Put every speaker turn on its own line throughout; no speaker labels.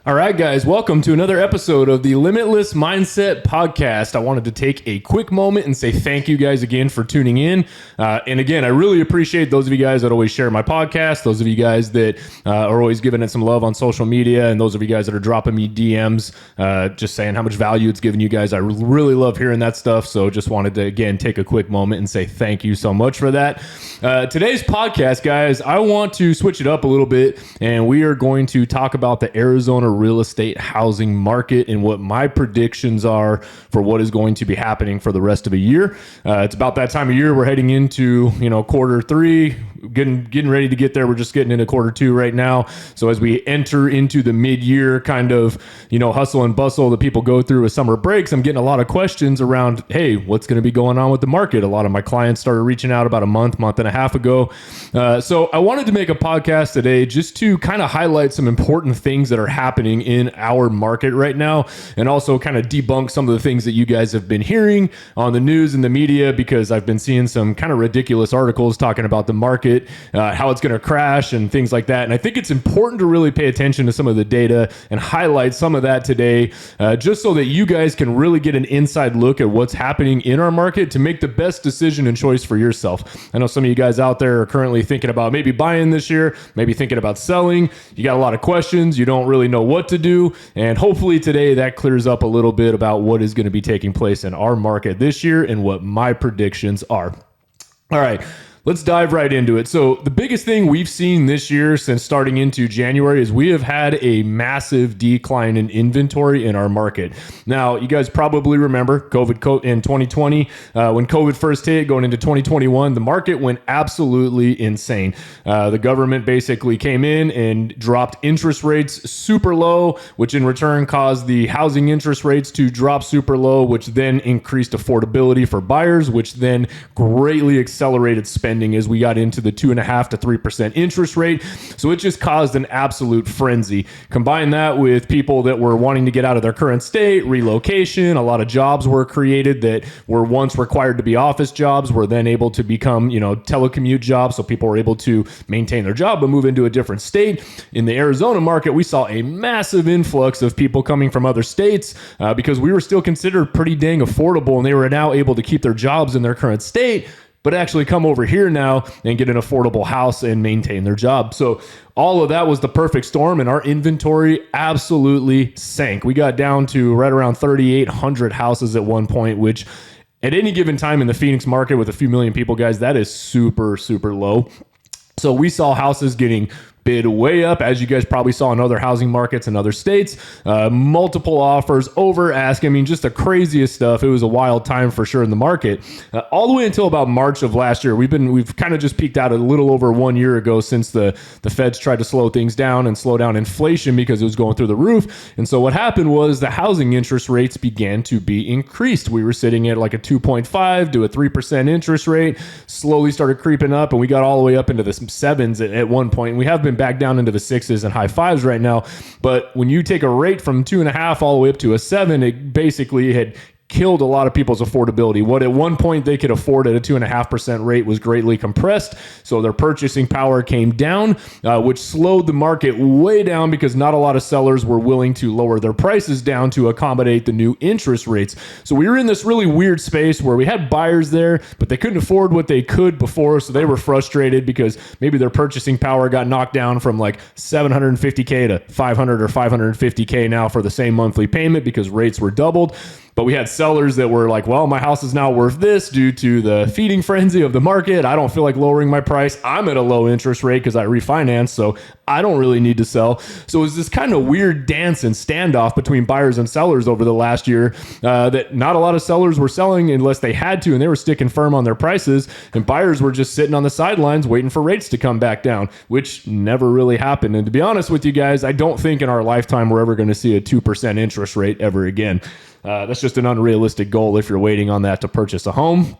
All right, guys, welcome to another episode of the Limitless Mindset Podcast. I wanted to take a quick moment and say thank you guys again for tuning in. And again, I really appreciate those of you guys that always share my podcast, those of you guys that are always giving it some love on social media, and those of you guys that are dropping me DMs, just saying how much value it's given you guys. I really love hearing that stuff. So just wanted to, again, take a quick moment and say thank you so much for that. Today's podcast, guys, I want to switch it up a little bit, and we are going to talk about the Arizona real estate housing market and what my predictions are for what is going to be happening for the rest of a year. It's about that time of year. We're heading into, quarter three, getting ready to get there. We're just getting into quarter two right now. So as we enter into the mid-year kind of, hustle and bustle that people go through with summer breaks, I'm getting a lot of questions around, hey, what's going to be going on with the market? A lot of my clients started reaching out about a month and a half ago. So I wanted to make a podcast today just to kind of highlight some important things that are happening in our market right now, and also kind of debunk some of the things that you guys have been hearing on the news and the media, because I've been seeing some kind of ridiculous articles talking about the market, how it's going to crash and things like that. And I think it's important to really pay attention to some of the data and highlight some of that today, just so that you guys can really get an inside look at what's happening in our market to make the best decision and choice for yourself. I know some of you guys out there are currently thinking about maybe buying this year, maybe thinking about selling. You got a lot of questions. You don't really know what to do. And hopefully today that clears up a little bit about what is going to be taking place in our market this year and what my predictions are. All right. Let's dive right into it. So the biggest thing we've seen this year since starting into January is we have had a massive decline in inventory in our market. Now, you guys probably remember COVID in 2020, when COVID first hit, going into 2021, the market went absolutely insane. The government basically came in and dropped interest rates super low, which in return caused the housing interest rates to drop super low, which then increased affordability for buyers, which then greatly accelerated spending as we got into the 2.5% to 3% interest rate. So it just caused an absolute frenzy. Combine that with people that were wanting to get out of their current state, relocation, a lot of jobs were created that were once required to be office jobs, were then able to become, telecommute jobs. So people were able to maintain their job but move into a different state. In the Arizona market, we saw a massive influx of people coming from other states because we were still considered pretty dang affordable, and they were now able to keep their jobs in their current state, but actually come over here now and get an affordable house and maintain their job. So all of that was the perfect storm, and our inventory absolutely sank. We got down to right around 3,800 houses at one point, which at any given time in the Phoenix market with a few million people, guys, that is super, super low. So we saw houses getting bid way up, as you guys probably saw in other housing markets in other states. Multiple offers, over ask. I mean, just the craziest stuff. It was a wild time for sure in the market. All the way until about March of last year, we've kind of just peaked out a little over 1 year ago since the Feds tried to slow things down and slow down inflation because it was going through the roof. And so what happened was the housing interest rates began to be increased. We were sitting at like a 2.5 to a 3% interest rate, slowly started creeping up, and we got all the way up into the sevens at one point. And we have been back down into the sixes and high fives right now. But when you take a rate from 2.5 all the way up to a 7, it basically had killed a lot of people's affordability. What at one point they could afford at a 2.5% rate was greatly compressed. So their purchasing power came down, which slowed the market way down because not a lot of sellers were willing to lower their prices down to accommodate the new interest rates. So we were in this really weird space where we had buyers there, but they couldn't afford what they could before. So they were frustrated because maybe their purchasing power got knocked down from like $750K to $500 or $550K now for the same monthly payment because rates were doubled. But we had sellers that were like, well, my house is now worth this due to the feeding frenzy of the market. I don't feel like lowering my price. I'm at a low interest rate because I refinanced, so I don't really need to sell. So it was this kind of weird dance and standoff between buyers and sellers over the last year that not a lot of sellers were selling unless they had to, and they were sticking firm on their prices, and buyers were just sitting on the sidelines waiting for rates to come back down, which never really happened. And to be honest with you guys, I don't think in our lifetime we're ever going to see a 2% interest rate ever again. That's just an unrealistic goal if you're waiting on that to purchase a home.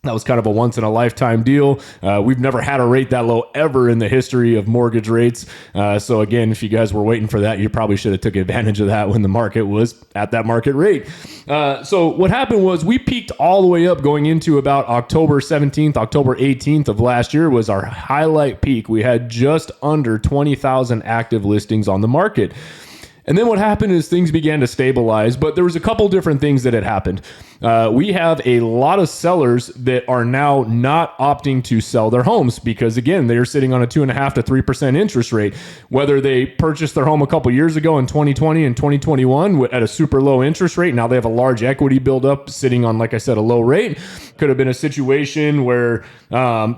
That was kind of a once in a lifetime deal. We've never had a rate that low ever in the history of mortgage rates. So again, if you guys were waiting for that, you probably should have took advantage of that when the market was at that market rate. So what happened was we peaked all the way up going into about October 17th, October 18th of last year was our highlight peak. We had just under 20,000 active listings on the market. And then what happened is things began to stabilize, but there was a couple different things that had happened. We have a lot of sellers that are now not opting to sell their homes because, again, they're sitting on a 2.5% to 3% interest rate. Whether they purchased their home a couple years ago in 2020 and 2021 at a super low interest rate, now they have a large equity buildup sitting on, like I said, a low rate. Could have been a situation where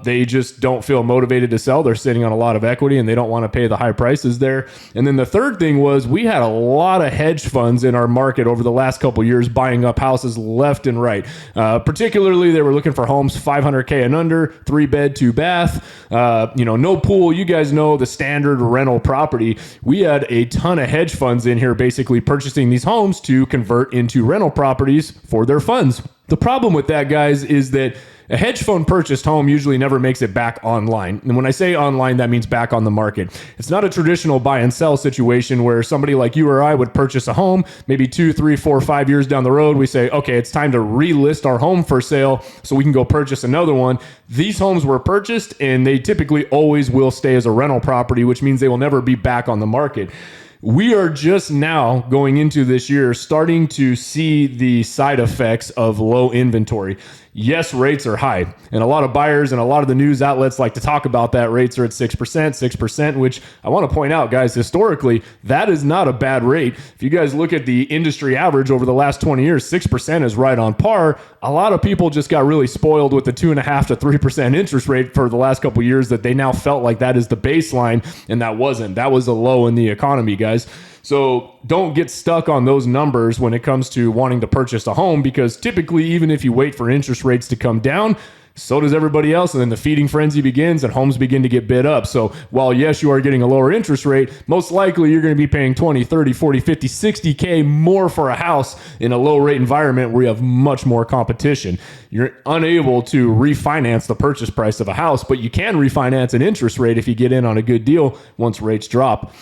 they just don't feel motivated to sell. They're sitting on a lot of equity and they don't want to pay the high prices there. And then the third thing was we had a lot of hedge funds in our market over the last couple of years buying up houses left and right. Particularly, they were looking for homes $500K and under, 3-bed, 2-bath, no pool. You guys know the standard rental property. We had a ton of hedge funds in here basically purchasing these homes to convert into rental properties for their funds. The problem with that, guys, is that a hedge fund purchased home usually never makes it back online. And when I say online, that means back on the market. It's not a traditional buy and sell situation where somebody like you or I would purchase a home, maybe 2, 3, 4, 5 years down the road. We say, okay, it's time to relist our home for sale so we can go purchase another one. These homes were purchased and they typically always will stay as a rental property, which means they will never be back on the market. We are just now going into this year starting to see the side effects of low inventory. Yes, rates are high, and a lot of buyers and a lot of the news outlets like to talk about that. Rates are at 6%, which I want to point out, guys, historically, that is not a bad rate. If you guys look at the industry average over the last 20 years, 6% is right on par. A lot of people just got really spoiled with the 2.5% to 3% interest rate for the last couple of years that they now felt like that is the baseline, and that wasn't. That was a low in the economy, guys. So don't get stuck on those numbers when it comes to wanting to purchase a home, because typically, even if you wait for interest rates to come down, so does everybody else. And then the feeding frenzy begins and homes begin to get bid up. So while, yes, you are getting a lower interest rate, most likely you're going to be paying 20, 30, 40, 50, 60K more for a house in a low rate environment where you have much more competition. You're unable to refinance the purchase price of a house, but you can refinance an interest rate if you get in on a good deal once rates drop.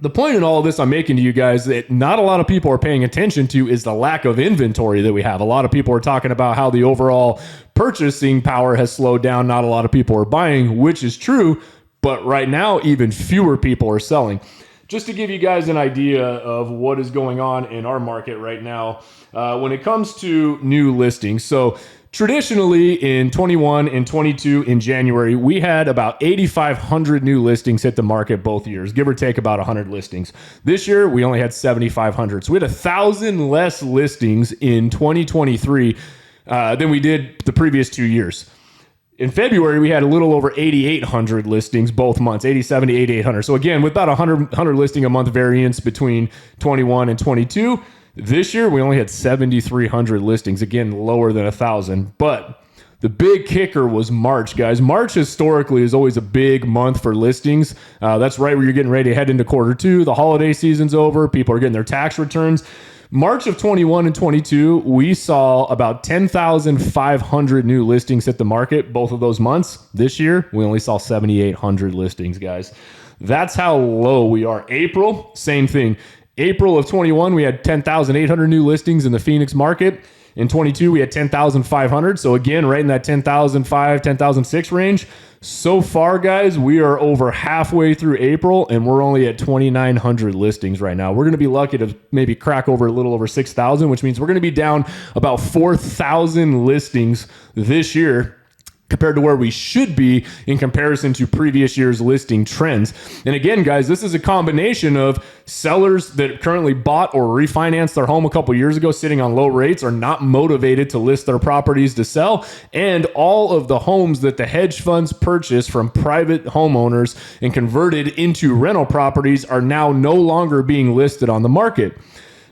The point in all of this I'm making to you guys that not a lot of people are paying attention to is the lack of inventory that we have. A lot of people are talking about how the overall purchasing power has slowed down. Not a lot of people are buying, which is true. But right now, even fewer people are selling. Just to give you guys an idea of what is going on in our market right now when it comes to new listings. So traditionally in 21 and 22 in January, we had about 8,500 new listings hit the market both years, give or take about 100 listings. This year, we only had 7,500. So we had 1,000 less listings in 2023 than we did the previous 2 years. In February, we had a little over 8,800 listings both months, 87 to 8,800. So again, with about 100 listing a month variance between 21 and 22, this year, we only had 7,300 listings, again, lower than 1,000. But the big kicker was March, guys. March historically is always a big month for listings. That's right where you're getting ready to head into quarter two. The holiday season's over. People are getting their tax returns. March of 21 and 22, we saw about 10,500 new listings hit the market both of those months. This year, we only saw 7,800 listings, guys. That's how low we are. April, same thing. April of 21, we had 10,800 new listings in the Phoenix market. In 22, we had 10,500. So again, right in that 10,005, 10,006 range. So far, guys, we are over halfway through April, and we're only at 2,900 listings right now. We're going to be lucky to maybe crack over a little over 6,000, which means we're going to be down about 4,000 listings this year compared to where we should be in comparison to previous year's listing trends. And again, guys, this is a combination of sellers that currently bought or refinanced their home a couple years ago sitting on low rates are not motivated to list their properties to sell, and all of the homes that the hedge funds purchased from private homeowners and converted into rental properties are now no longer being listed on the market.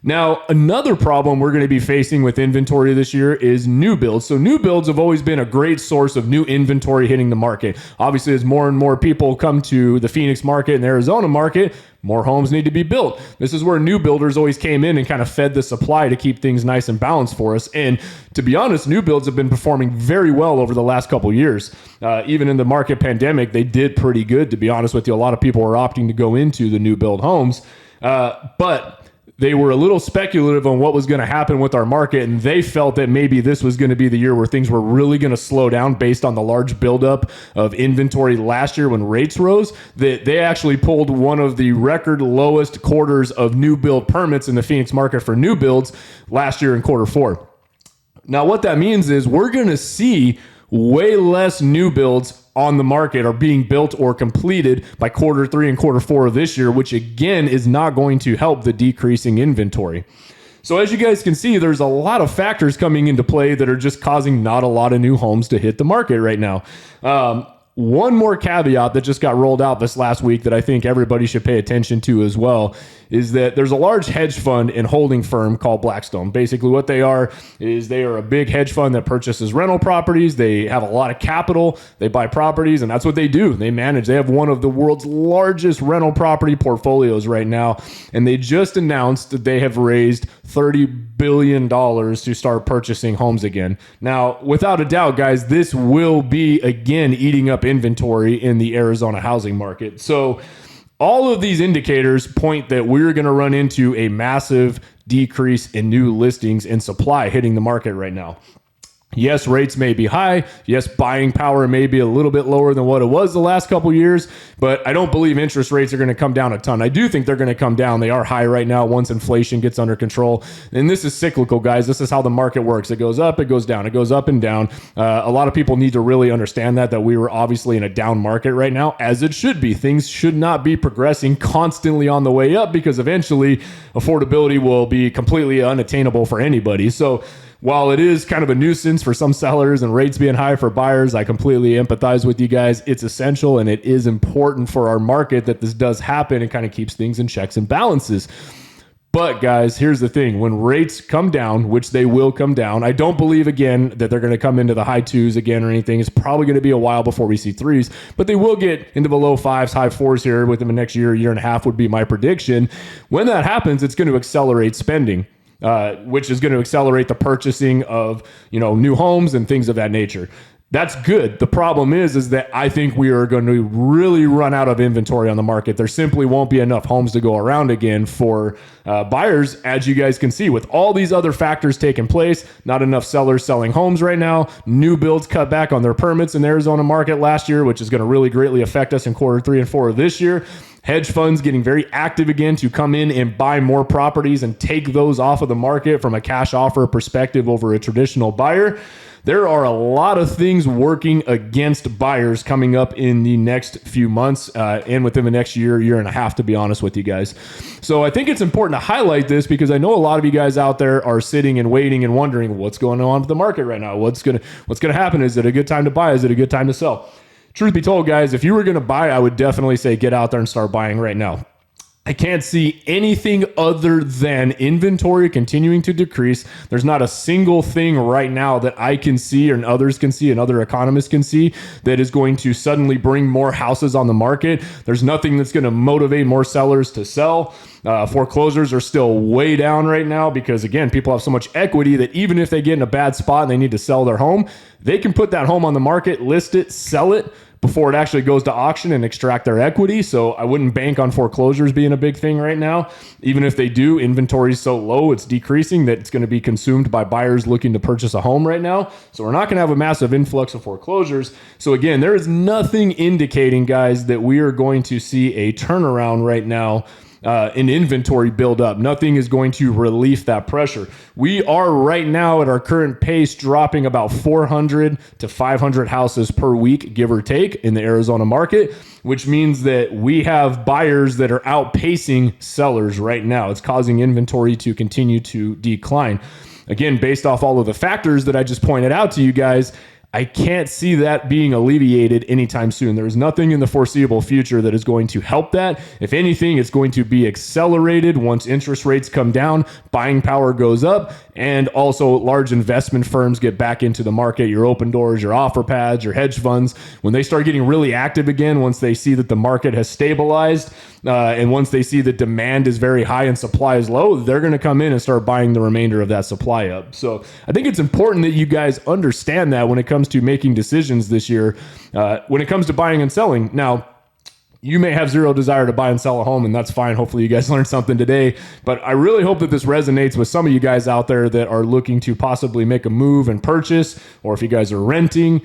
Now, another problem we're going to be facing with inventory this year is new builds. So new builds have always been a great source of new inventory hitting the market. Obviously, as more and more people come to the Phoenix market and the Arizona market, more homes need to be built. This is where new builders always came in and kind of fed the supply to keep things nice and balanced for us. And to be honest, new builds have been performing very well over the last couple of years. Even in the market pandemic, they did pretty good, to be honest with you. A lot of people are opting to go into the new build homes. But they were a little speculative on what was going to happen with our market, and they felt that maybe this was going to be the year where things were really going to slow down based on the large buildup of inventory last year when rates rose. That they actually pulled one of the record lowest quarters of new build permits in the Phoenix market for new builds last year in Q4. Now, what that means is we're going to see way less new builds on the market are being built or completed by Q3 and Q4 of this year, which again is not going to help the decreasing inventory. So as you guys can see, there's a lot of factors coming into play that are just causing not a lot of new homes to hit the market right now. One more caveat that just got rolled out this last week that I think everybody should pay attention to as well is that there's a large hedge fund and holding firm called Blackstone. Basically what they are is they are a big hedge fund that purchases rental properties. They have a lot of capital. They buy properties, and that's what they do. They manage. They have one of the world's largest rental property portfolios right now, and they just announced that they have raised $30 billion to start purchasing homes again. Now, without a doubt, guys, this will be again eating up inventory in the Arizona housing market. So all of these indicators point that we're going to run into a massive decrease in new listings and supply hitting the market right now. Yes, rates may be high. Yes, buying power may be a little bit lower than what it was the last couple of years, but I don't believe interest rates are going to come down a ton. I do think they're going to come down. They are high right now once inflation gets under control. And this is cyclical, guys. This is how the market works. It goes up, it goes down, it goes up and down. A lot of people need to really understand that we were obviously in a down market right now, as it should be. Things should not be progressing constantly on the way up because eventually affordability will be completely unattainable for anybody. So while it is kind of a nuisance for some sellers and rates being high for buyers, I completely empathize with you guys. It's essential and it is important for our market that this does happen and kind of keeps things in checks and balances. But guys, here's the thing. When rates come down, which they will come down, I don't believe again that they're going to come into the high twos again or anything. It's probably going to be a while before we see threes, but they will get into the low fives, high fours here within the next year and a half would be my prediction. When that happens, it's going to accelerate spending. Which is going to accelerate the purchasing of, new homes and things of that nature. That's good. The problem is that I think we are going to really run out of inventory on the market. There simply won't be enough homes to go around again for buyers, as you guys can see. With all these other factors taking place, not enough sellers selling homes right now, new builds cut back on their permits in the Arizona market last year, which is going to really greatly affect us in Q3 and Q4 of this year. Hedge funds getting very active again to come in and buy more properties and take those off of the market from a cash offer perspective over a traditional buyer. There are a lot of things working against buyers coming up in the next few months and within the next year and a half, to be honest with you guys. So I think it's important to highlight this because I know a lot of you guys out there are sitting and waiting and wondering what's going on with the market right now. What's going to happen? Is it a good time to buy? Is it a good time to sell? Truth be told, guys, if you were going to buy, I would definitely say get out there and start buying right now. I can't see anything other than inventory continuing to decrease. There's not a single thing right now that I can see and others can see and other economists can see that is going to suddenly bring more houses on the market. There's nothing that's going to motivate more sellers to sell. Foreclosures are still way down right now because, again, people have so much equity that even if they get in a bad spot and they need to sell their home, they can put that home on the market, list it, sell it before it actually goes to auction and extract their equity. So I wouldn't bank on foreclosures being a big thing right now. Even if they do, inventory is so low, it's decreasing that it's going to be consumed by buyers looking to purchase a home right now. So we're not going to have a massive influx of foreclosures. So again, there is nothing indicating, guys, that we are going to see a turnaround right now in inventory buildup. Nothing is going to relieve that pressure. We are right now at our current pace dropping about 400 to 500 houses per week, give or take, in the Arizona market, which means that we have buyers that are outpacing sellers right now. It's causing inventory to continue to decline. Again, based off all of the factors that I just pointed out to you guys, I can't see that being alleviated anytime soon. There is nothing in the foreseeable future that is going to help that. If anything, it's going to be accelerated once interest rates come down, buying power goes up, and also large investment firms get back into the market, your open doors, your offer pads, your hedge funds. When they start getting really active again, once they see that the market has stabilized, and once they see that demand is very high and supply is low, they're going to come in and start buying the remainder of that supply up. So I think it's important that you guys understand that when it comes to making decisions this year, when it comes to buying and selling. Now, you may have zero desire to buy and sell a home, and that's fine. Hopefully you guys learned something today, but I really hope that this resonates with some of you guys out there that are looking to possibly make a move and purchase, or if you guys are renting.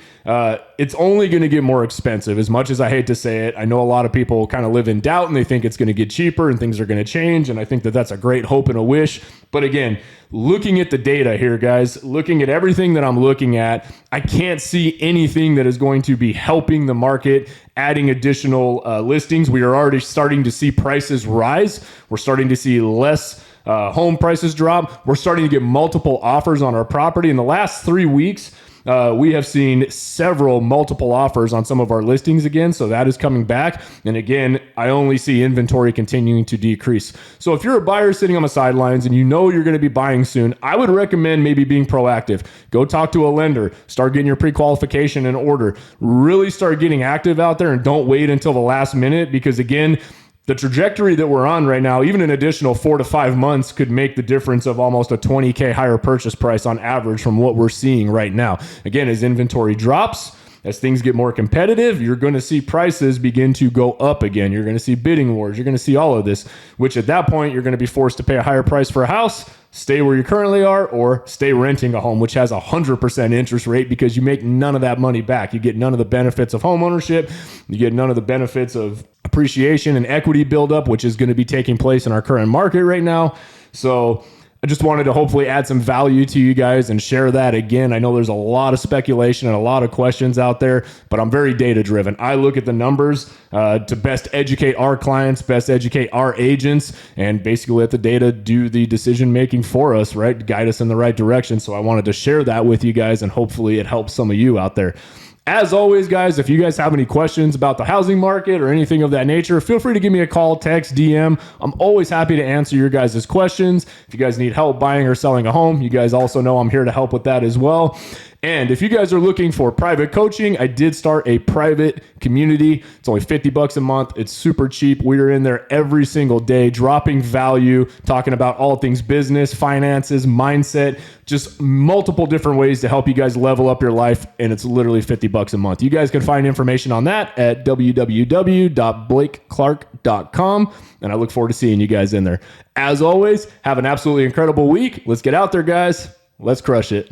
It's only going to get more expensive. As much as I hate to say it, I know a lot of people kind of live in doubt and they think it's going to get cheaper and things are going to change, and I think that that's a great hope and a wish. But again, looking at the data here, guys, looking at everything that I'm looking at, I can't see anything that is going to be helping the market, adding additional listings. We are already starting to see prices rise. We're starting to see less home prices drop. We're starting to get multiple offers on our property. In the last 3 weeks, we have seen several multiple offers on some of our listings again, so that is coming back. And again, I only see inventory continuing to decrease. So if you're a buyer sitting on the sidelines and you know you're going to be buying soon, I would recommend maybe being proactive. Go talk to a lender, start getting your pre-qualification in order, really start getting active out there, and don't wait until the last minute, because again, the trajectory that we're on right now, even an additional 4 to 5 months could make the difference of almost a $20K higher purchase price on average from what we're seeing right now. Again, as inventory drops, as things get more competitive, you're going to see prices begin to go up again. You're going to see bidding wars. You're going to see all of this, which at that point, you're going to be forced to pay a higher price for a house, stay where you currently are, or stay renting a home, which has a 100% interest rate, because you make none of that money back. You get none of the benefits of home ownership. You get none of the benefits of appreciation and equity buildup, which is going to be taking place in our current market right now. So I just wanted to hopefully add some value to you guys and share that. Again, I know there's a lot of speculation and a lot of questions out there, but I'm very data driven. I look at the numbers to best educate our clients, best educate our agents, and basically let the data do the decision making for us, right? Guide us in the right direction. So I wanted to share that with you guys, and hopefully it helps some of you out there. As always, guys, if you guys have any questions about the housing market or anything of that nature, feel free to give me a call, text, DM. I'm always happy to answer your guys' questions. If you guys need help buying or selling a home, you guys also know I'm here to help with that as well. And if you guys are looking for private coaching, I did start a private community. It's only $50 a month. It's super cheap. We are in there every single day, dropping value, talking about all things business, finances, mindset, just multiple different ways to help you guys level up your life. And it's literally $50 a month. You guys can find information on that at www.blakeclark.com. And I look forward to seeing you guys in there. As always, have an absolutely incredible week. Let's get out there, guys. Let's crush it.